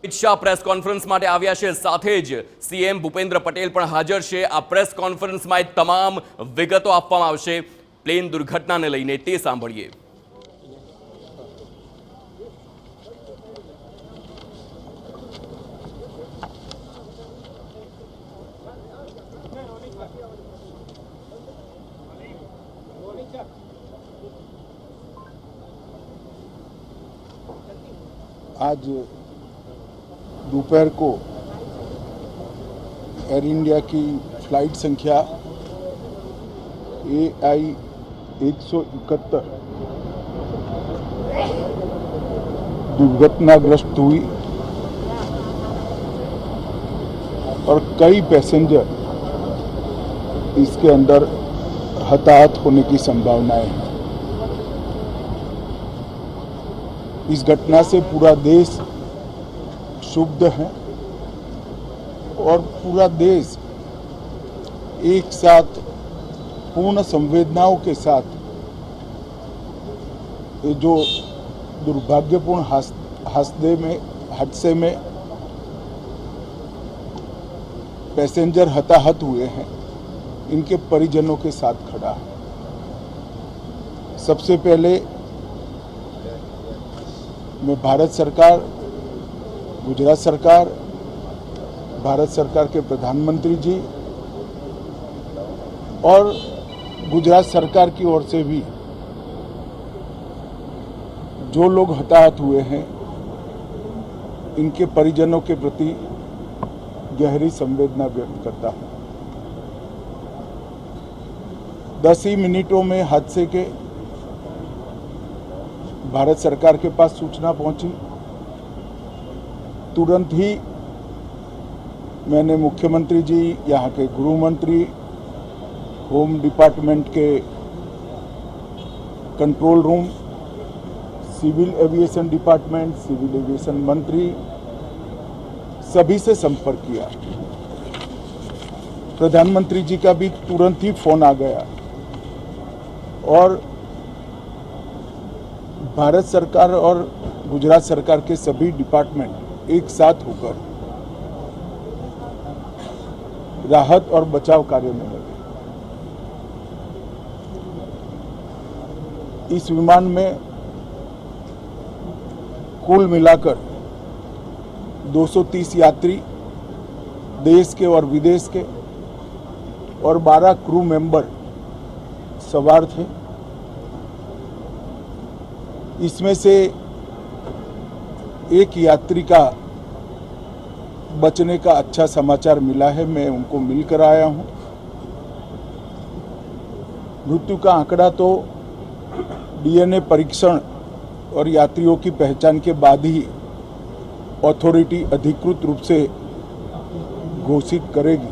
Amit Shah press conference માટે આવ્યા છે, સાથે જ સીએમ ભૂપેન્દ્ર પટેલ પણ હાજર છે। આ પ્રેસ કોન્ફરન્સમાં તમામ વિગતો આપવામાં આવશે। પ્લેન દુર્ઘટનાને લઈને તે સાંભળીએ। आज दोपहर को एयर इंडिया की फ्लाइट संख्या AI 171 दुर्घटनाग्रस्त हुई और कई पैसेंजर इसके अंदर हताहत होने की संभावनाएं हैं। इस घटना से पूरा देश क्षुब्ध है और पूरा देश एक साथ पूर्ण संवेदनाओं के साथ ये जो दुर्भाग्यपूर्ण हादसे में पैसेंजर हताहत हुए हैं, इनके परिजनों के साथ खड़ा है। सबसे पहले मैं भारत सरकार, गुजरात सरकार, भारत सरकार के प्रधानमंत्री जी और गुजरात सरकार की ओर से भी जो लोग हताहत हुए हैं, इनके परिजनों के प्रति गहरी संवेदना व्यक्त करता हूं। 10 ही मिनटों में हादसे के भारत सरकार के पास सूचना पहुंची। तुरंत ही मैंने मुख्यमंत्री जी, यहाँ के गृह मंत्री, होम डिपार्टमेंट के control room, civil aviation department, civil aviation मंत्री, सभी से संपर्क किया। प्रधानमंत्री जी का भी तुरंत ही फोन आ गया और भारत सरकार और गुजरात सरकार के सभी डिपार्टमेंट एक साथ होकर राहत और बचाव कार्य में लगे। इस विमान में कुल मिलाकर 230 यात्री देश के और विदेश के और 12 क्रू मेंबर सवार थे। इसमें से एक यात्री का बचने का अच्छा समाचार मिला है, मैं उनको मिलकर आया हूं। मृत्यु का आंकड़ा तो DNA परीक्षण और यात्रियों की पहचान के बाद ही अथॉरिटी अधिकृत रूप से घोषित करेगी,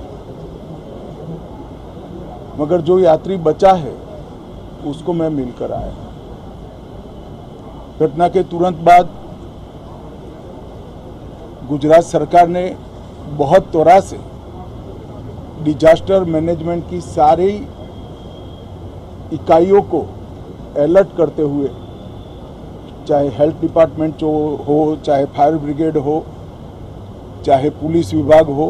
मगर जो यात्री बचा है उसको मैं मिलकर आया। घटना के तुरंत बाद गुजरात सरकार ने बहुत त्वरा से डिजास्टर मैनेजमेंट की सारी इकाइयों को अलर्ट करते हुए, चाहे हेल्थ डिपार्टमेंट हो, चाहे फायर ब्रिगेड हो, चाहे पुलिस विभाग हो,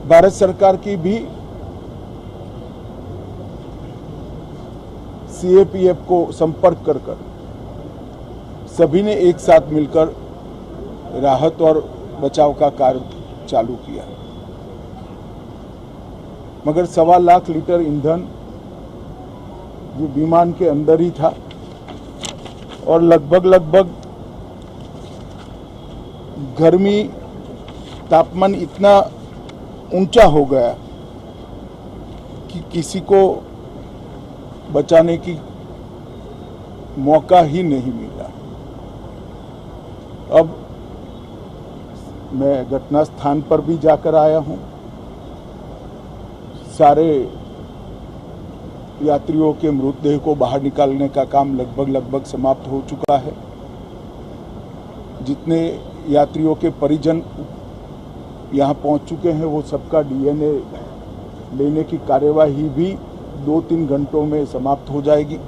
भारत सरकार की भी CAPF को संपर्क कर सभी ने एक साथ मिलकर राहत और बचाव का कार्य चालू किया। मगर 1.25 लाख लीटर ईंधन जो विमान के अंदर ही था और लगभग गर्मी तापमान इतना ऊंचा हो गया कि किसी को बचाने की मौका ही नहीं मिला। अब मैं घटना स्थान पर भी जाकर आया हूं। सारे यात्रियों के मृतदेह को बाहर निकालने का काम लगभग समाप्त हो चुका है। जितने यात्रियों के परिजन यहां पहुंच चुके हैं वो सबका DNA लेने की कार्यवाही भी 2-3 घंटों में समाप्त हो जाएगी।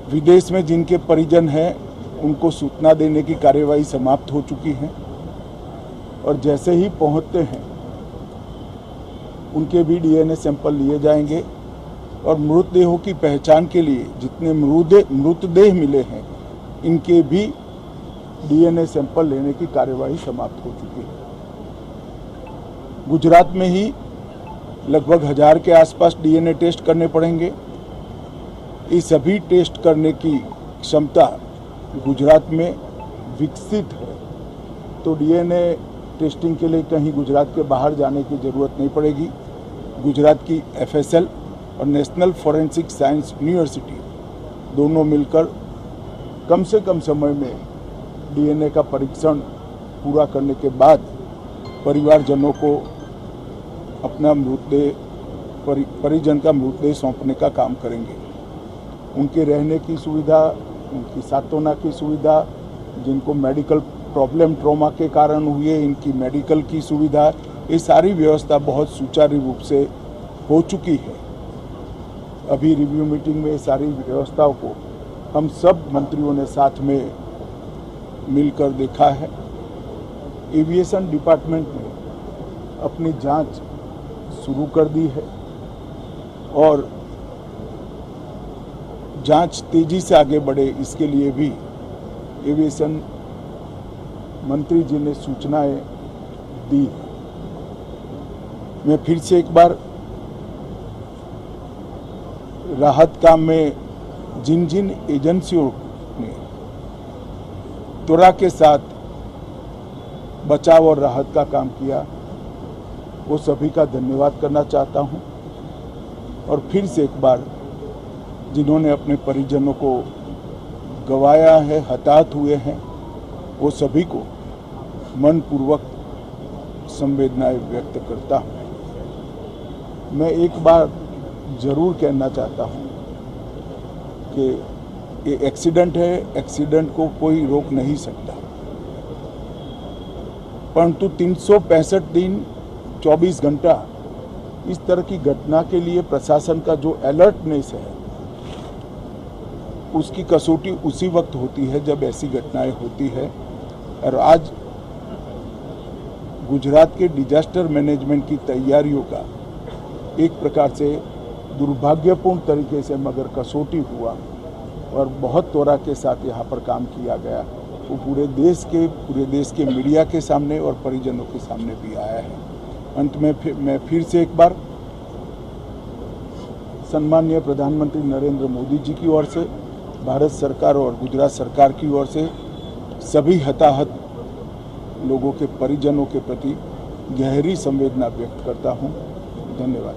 विदेश में जिनके परिजन हैं उनको सूचना देने की कार्यवाही समाप्त हो चुकी है और जैसे ही पहुंचते हैं उनके भी डीएनए सैंपल लिए जाएंगे और मृतदेहों की पहचान के लिए जितने मृतदेह मिले हैं इनके भी डीएनए सैंपल लेने की कार्यवाही समाप्त हो चुकी है। गुजरात में ही लगभग 1000 के आसपास डीएनए टेस्ट करने पड़ेंगे। ये सभी टेस्ट करने की क्षमता गुजरात में विकसित है, तो डीएनए टेस्टिंग के लिए कहीं गुजरात के बाहर जाने की ज़रूरत नहीं पड़ेगी। गुजरात की एफएसएल और नेशनल फॉरेंसिक साइंस यूनिवर्सिटी दोनों मिलकर कम से कम समय में डीएनए का परीक्षण पूरा करने के बाद परिवारजनों को अपना परिजन का मृतदेह सौंपने का काम करेंगे। उनके रहने की सुविधा, उनकी सांत्वना की सुविधा, जिनको मेडिकल प्रॉब्लम ट्रॉमा के कारण हुए इनकी मेडिकल की सुविधा, ये सारी व्यवस्था बहुत सुचारू रूप से हो चुकी है। अभी रिव्यू मीटिंग में ये सारी व्यवस्थाओं को हम सब मंत्रियों ने साथ में मिलकर देखा है। एविएशन डिपार्टमेंट ने अपनी जांच शुरू कर दी है और जांच तेजी से आगे बढ़े इसके लिए भी एविएशन मंत्री जी ने सूचनाएं दी है। मैं फिर से एक बार राहत काम में जिन जिन एजेंसियों ने त्वरा के साथ बचाव और राहत का काम किया वो सभी का धन्यवाद करना चाहता हूं और फिर से एक बार जिन्होंने अपने परिजनों को गंवाया है, हताहत हुए हैं, वो सभी को मनपूर्वक संवेदनाएं व्यक्त करता हूं। मैं एक बार जरूर कहना चाहता हूं कि ये एक्सीडेंट है, एक्सीडेंट को कोई रोक नहीं सकता, परंतु 365 दिन 24 घंटा इस तरह की घटना के लिए प्रशासन का जो अलर्टनेस है उसकी कसौटी उसी वक्त होती है जब ऐसी घटनाएं होती है। और आज गुजरात के डिजास्टर मैनेजमेंट की तैयारियों का एक प्रकार से दुर्भाग्यपूर्ण तरीके से मगर कसौटी हुआ और बहुत त्वरा के साथ यहाँ पर काम किया गया, वो पूरे देश के मीडिया के सामने और परिजनों के सामने भी आया है। अंत में मैं फिर से एक बार सम्माननीय प्रधानमंत्री नरेंद्र मोदी जी की ओर से, भारत सरकार और गुजरात सरकार की ओर से सभी हताहत लोगों के परिजनों के प्रति गहरी संवेदना व्यक्त करता हूं। धन्यवाद।